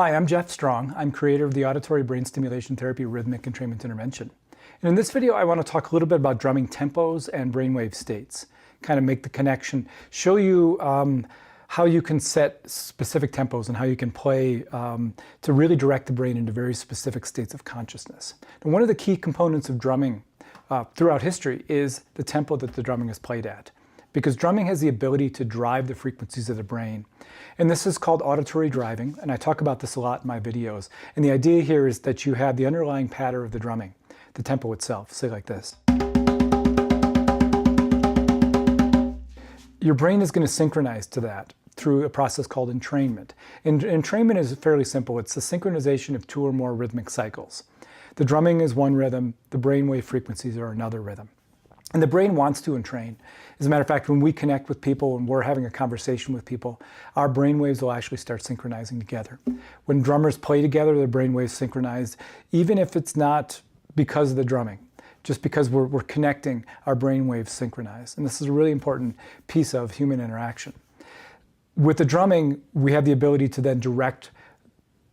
Hi, I'm Jeff Strong. I'm creator of the Auditory Brain Stimulation Therapy Rhythmic Entrainment Intervention. And in this video, I want to talk a little bit about drumming tempos and brainwave states, kind of make the connection, show you how you can set specific tempos and how you can play to really direct the brain into very specific states of consciousness. And one of the key components of drumming throughout history is the tempo that the drumming is played at, because drumming has the ability to drive the frequencies of the brain. And this is called auditory driving, and I talk about this a lot in my videos. And the idea here is that you have the underlying pattern of the drumming, the tempo itself, say like this. Your brain is going to synchronize to that through a process called entrainment. And entrainment is fairly simple. It's the synchronization of two or more rhythmic cycles. The drumming is one rhythm, the brainwave frequencies are another rhythm. And the brain wants to entrain. As a matter of fact, when we connect with people and we're having a conversation with people, our brainwaves will actually start synchronizing together. When drummers play together, their brainwaves synchronize, even if it's not because of the drumming, just because we're connecting, our brainwaves synchronize. And this is a really important piece of human interaction. With the drumming, we have the ability to then direct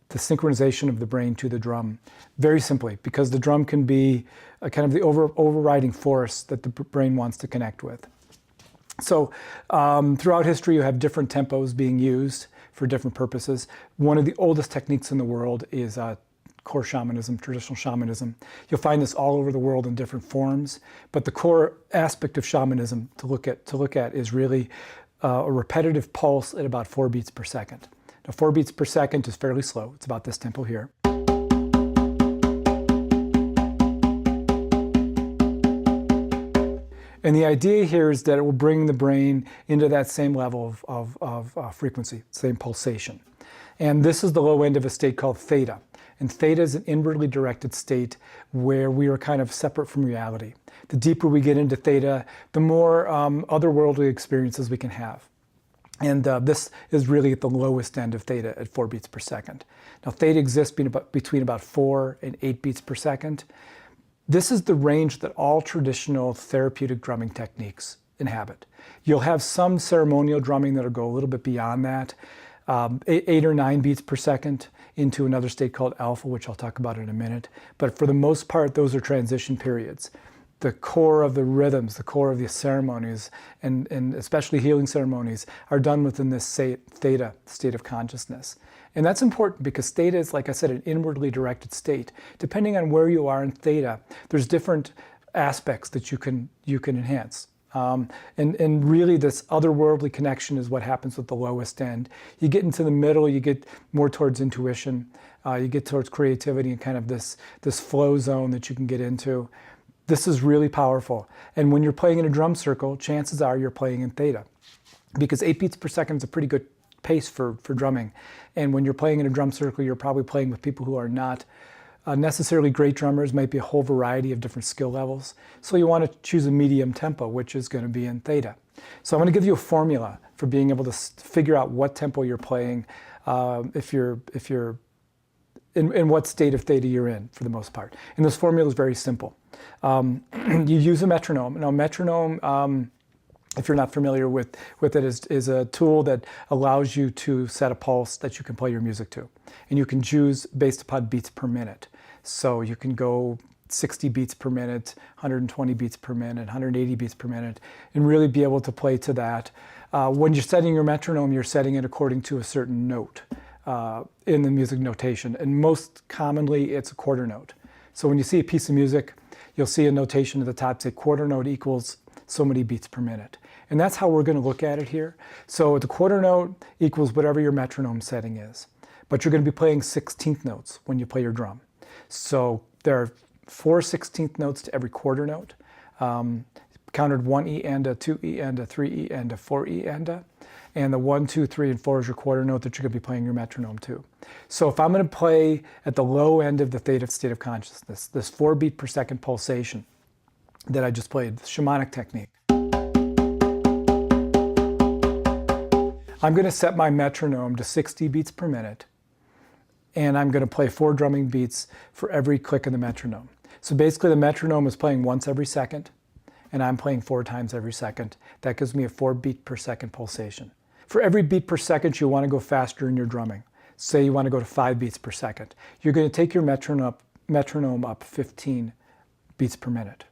the synchronization of the brain to the drum very simply, because the drum can be a kind of the overriding force that the brain wants to connect with. So throughout history, you have different tempos being used for different purposes. One of the oldest techniques in the world is core shamanism, traditional shamanism. You'll find this all over the world in different forms, but the core aspect of shamanism to look at is really a repetitive pulse at about 4 beats per second. Now 4 beats per second is fairly slow. It's about this tempo here. And the idea here is that it will bring the brain into that same level of frequency, same pulsation. And this is the low end of a state called theta. And theta is an inwardly directed state where we are kind of separate from reality. The deeper we get into theta, the more otherworldly experiences we can have. And this is really at the lowest end of theta at 4 beats per second. Now theta exists between about 4 and 8 beats per second. This is the range that all traditional therapeutic drumming techniques inhabit. You'll have some ceremonial drumming that'll go a little bit beyond that, 8 or 9 beats per second into another state called alpha, which I'll talk about in a minute. But for the most part, those are transition periods. The core of the rhythms, the core of the ceremonies, and especially healing ceremonies, are done within this theta state of consciousness. And that's important because theta is, like I said, an inwardly directed state. Depending on where you are in theta, there's different aspects that you can enhance. And really this otherworldly connection is what happens with the lowest end. You get into the middle, you get more towards intuition, you get towards creativity and kind of this flow zone that you can get into. This is really powerful. And when you're playing in a drum circle, chances are you're playing in theta, because 8 beats per second is a pretty good pace for drumming. And when you're playing in a drum circle, you're probably playing with people who are not necessarily great drummers, might be a whole variety of different skill levels. So you want to choose a medium tempo, which is going to be in theta. So I'm going to give you a formula for being able to figure out what tempo you're playing if you're in what state of theta you're in, for the most part. And this formula is very simple. You use a metronome. Now, metronome, if you're not familiar with it, is a tool that allows you to set a pulse that you can play your music to. And you can choose based upon beats per minute. So you can go 60 beats per minute, 120 beats per minute, 180 beats per minute, and really be able to play to that. When you're setting your metronome, you're setting it according to a certain note in the music notation. And most commonly, it's a quarter note. So when you see a piece of music, you'll see a notation at the top, say quarter note equals so many beats per minute. And that's how we're going to look at it here. So the quarter note equals whatever your metronome setting is. But you're going to be playing 16th notes when you play your drum. So there are 4 16th notes to every quarter note. Counted 1 E enda, 2 E enda, 3 E enda, 4 E enda. And the 1, 2, 3, and 4 is your quarter note that you're going to be playing your metronome to. So if I'm going to play at the low end of the theta state of consciousness, this 4 beat per second pulsation that I just played, the shamanic technique, I'm going to set my metronome to 60 beats per minute, and I'm going to play 4 drumming beats for every click of the metronome. So basically the metronome is playing once every second, and I'm playing 4 times every second. That gives me a 4 beat per second pulsation. For every beat per second, you want to go faster in your drumming. say you want to go to 5 beats per second. You're going to take your metronome up 15 beats per minute.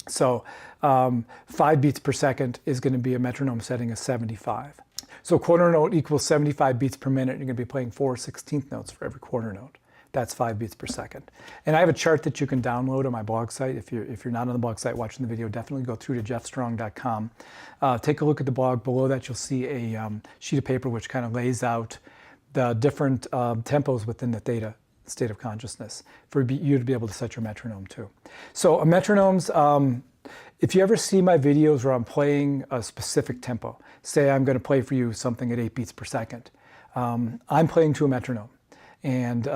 So 5 beats per second is going to be a metronome setting of 75. So quarter note equals 75 beats per minute. You're going to be playing 4 16th notes for every quarter note. That's 5 beats per second. And I have a chart that you can download on my blog site. If you're not on the blog site watching the video, definitely go through to jeffstrong.com. Take a look at the blog. Below that, you'll see a sheet of paper which kind of lays out the different tempos within the theta state of consciousness for you to be able to set your metronome to. So metronomes, if you ever see my videos where I'm playing a specific tempo, say I'm going to play for you something at 8 beats per second, I'm playing to a metronome. And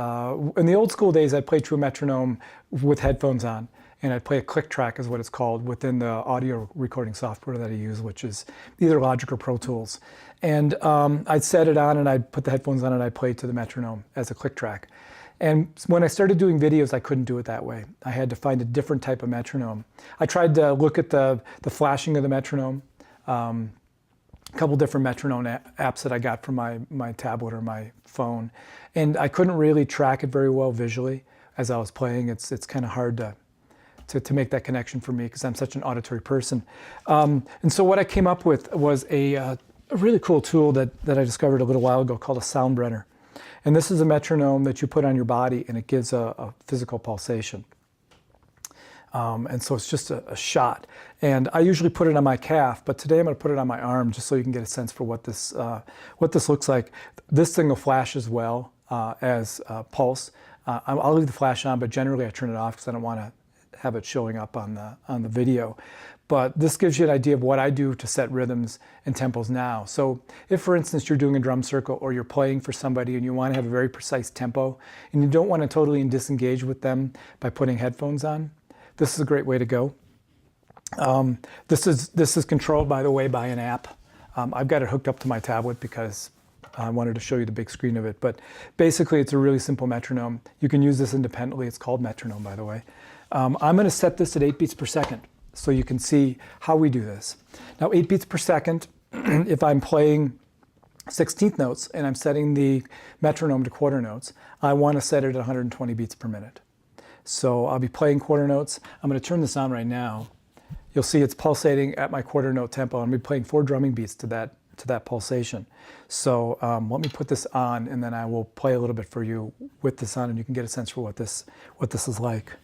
in the old school days, I'd play to a metronome with headphones on, and I'd play a click track is what it's called within the audio recording software that I use, which is either Logic or Pro Tools. And I'd set it on and I'd put the headphones on and I'd play to the metronome as a click track. And when I started doing videos, I couldn't do it that way. I had to find a different type of metronome. I tried to look at the flashing of the metronome, a couple different metronome apps that I got from my tablet or my phone, and I couldn't really track it very well visually as I was playing. It's kind of hard to make that connection for me because I'm such an auditory person. And so what I came up with was a really cool tool that I discovered a little while ago called a sound brenner. And this is a metronome that you put on your body and it gives a physical pulsation. And so it's just a shot. And I usually put it on my calf, but today I'm going to put it on my arm just so you can get a sense for what this looks like. This thing will flash as well as pulse. I'll leave the flash on, but generally I turn it off because I don't want to have it showing up on the video. But this gives you an idea of what I do to set rhythms and tempos now. So if, for instance, you're doing a drum circle or you're playing for somebody and you want to have a very precise tempo and you don't want to totally disengage with them by putting headphones on, this is a great way to go. This is controlled, by the way, by an app. I've got it hooked up to my tablet because I wanted to show you the big screen of it. But basically, it's a really simple metronome. You can use this independently. It's called metronome, by the way. I'm going to set this at 8 beats per second so you can see how we do this. Now, 8 beats per second, if I'm playing 16th notes and I'm setting the metronome to quarter notes, I want to set it at 120 beats per minute. So I'll be playing quarter notes. I'm going to turn this on right now. You'll see it's pulsating at my quarter note tempo. I'm going to be playing 4 drumming beats to that pulsation. So let me put this on and then I will play a little bit for you with this on and you can get a sense for what this is like.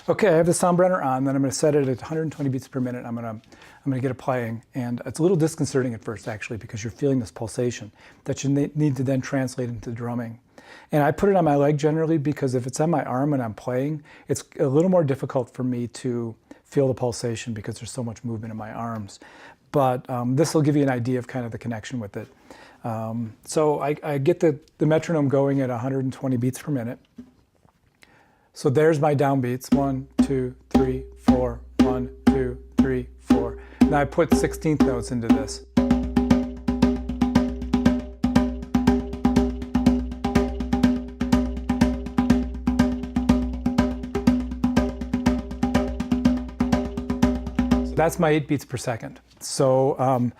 Okay, I have the sound brenner on, then I'm going to set it at 120 beats per minute. I'm going to get it playing, and it's a little disconcerting at first actually because you're feeling this pulsation that you need to then translate into drumming. And I put it on my leg generally because if it's on my arm and I'm playing, it's a little more difficult for me to feel the pulsation because there's so much movement in my arms. But this will give you an idea of kind of the connection with it. So I get the metronome going at 120 beats per minute. So there's my downbeats, 1, 2, 3, 4, 1, 2, 3, 4. Now I put 16th notes into this. So that's my 8 beats per second. So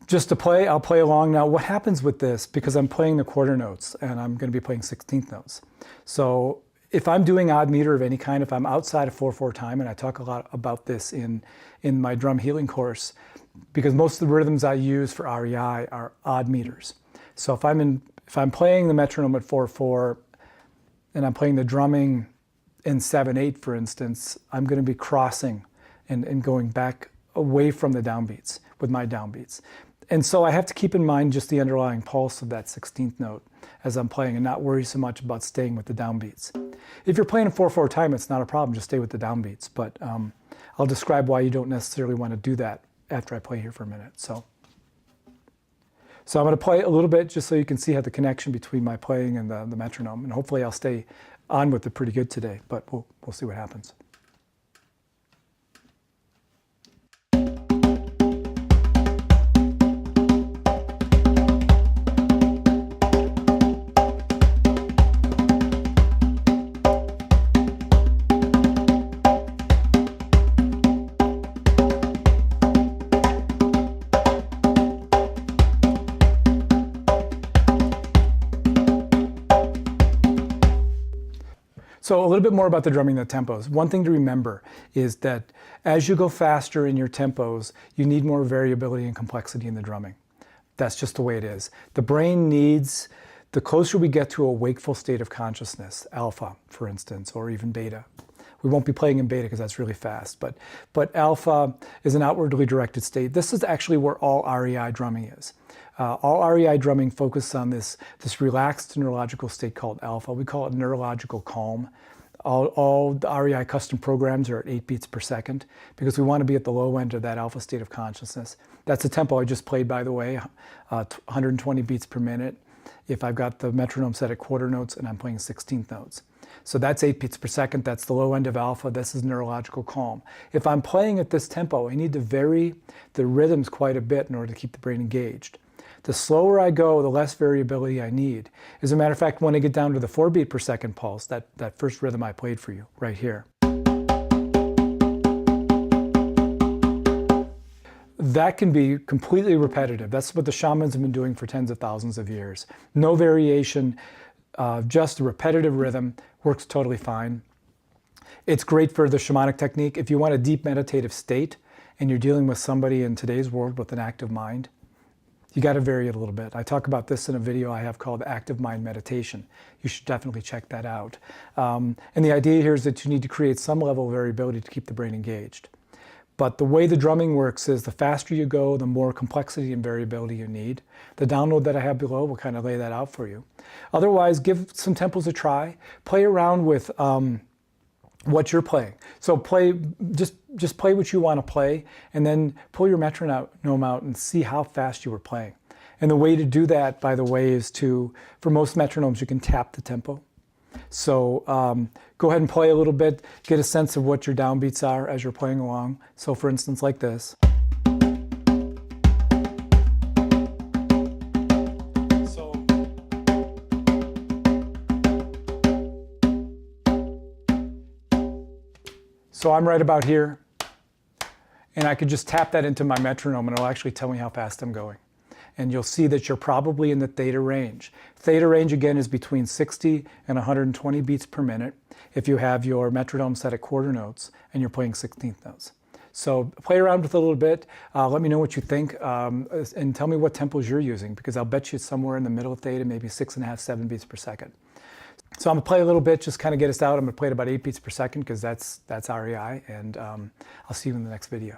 just to play, I'll play along. Now what happens with this, because I'm playing the quarter notes and I'm going to be playing 16th notes. So if I'm doing odd meter of any kind, if I'm outside of 4/4 time, and I talk a lot about this in my drum healing course, because most of the rhythms I use for REI are odd meters. So if I'm playing the metronome at 4/4 and I'm playing the drumming in 7/8, for instance, I'm going to be crossing and going back away from the downbeats with my downbeats. And so I have to keep in mind just the underlying pulse of that 16th note as I'm playing and not worry so much about staying with the downbeats. If you're playing in 4/4 time, it's not a problem, just stay with the downbeats. But I'll describe why you don't necessarily want to do that after I play here for a minute. So I'm going to play a little bit just so you can see how the connection between my playing and the metronome, and hopefully I'll stay on with it pretty good today, but we'll see what happens. So a little bit more about the drumming and the tempos. One thing to remember is that as you go faster in your tempos, you need more variability and complexity in the drumming. That's just the way it is. The brain needs, the closer we get to a wakeful state of consciousness, alpha, for instance, or even beta. We won't be playing in beta because that's really fast, but alpha is an outwardly directed state. This is actually where all REI drumming is. All REI drumming focuses on this relaxed neurological state called alpha. We call it neurological calm. All the REI custom programs are at 8 beats per second because we want to be at the low end of that alpha state of consciousness. That's the tempo I just played, by the way, 120 beats per minute if I've got the metronome set at quarter notes and I'm playing 16th notes. So that's 8 beats per second. That's the low end of alpha. This is neurological calm. If I'm playing at this tempo, I need to vary the rhythms quite a bit in order to keep the brain engaged. The slower I go, the less variability I need. As a matter of fact, when I get down to the 4 beat per second pulse, that first rhythm I played for you right here, that can be completely repetitive. That's what the shamans have been doing for tens of thousands of years. No variation, just a repetitive rhythm, works totally fine. It's great for the shamanic technique. If you want a deep meditative state and you're dealing with somebody in today's world with an active mind, you got to vary it a little bit. I talk about this in a video I have called Active Mind Meditation. You should definitely check that out. And the idea here is that you need to create some level of variability to keep the brain engaged. But the way the drumming works is the faster you go, the more complexity and variability you need. The download that I have below will kind of lay that out for you. Otherwise, give some tempos a try. Play around with what you're playing. So just play what you want to play, and then pull your metronome out and see how fast you were playing. And the way to do that, by the way, is for most metronomes, you can tap the tempo. So go ahead and play a little bit, get a sense of what your downbeats are as you're playing along. So for instance, like this. So I'm right about here, and I could just tap that into my metronome and it'll actually tell me how fast I'm going. And you'll see that you're probably in the theta range. Theta range, again, is between 60 and 120 beats per minute if you have your metronome set at quarter notes and you're playing 16th notes. So play around with it a little bit. Let me know what you think, and tell me what tempos you're using, because I'll bet you it's somewhere in the middle of theta, maybe 6.5, 7 beats per second. So I'm going to play a little bit, just kind of get us out. I'm going to play at about 8 beats per second because that's REI, and I'll see you in the next video.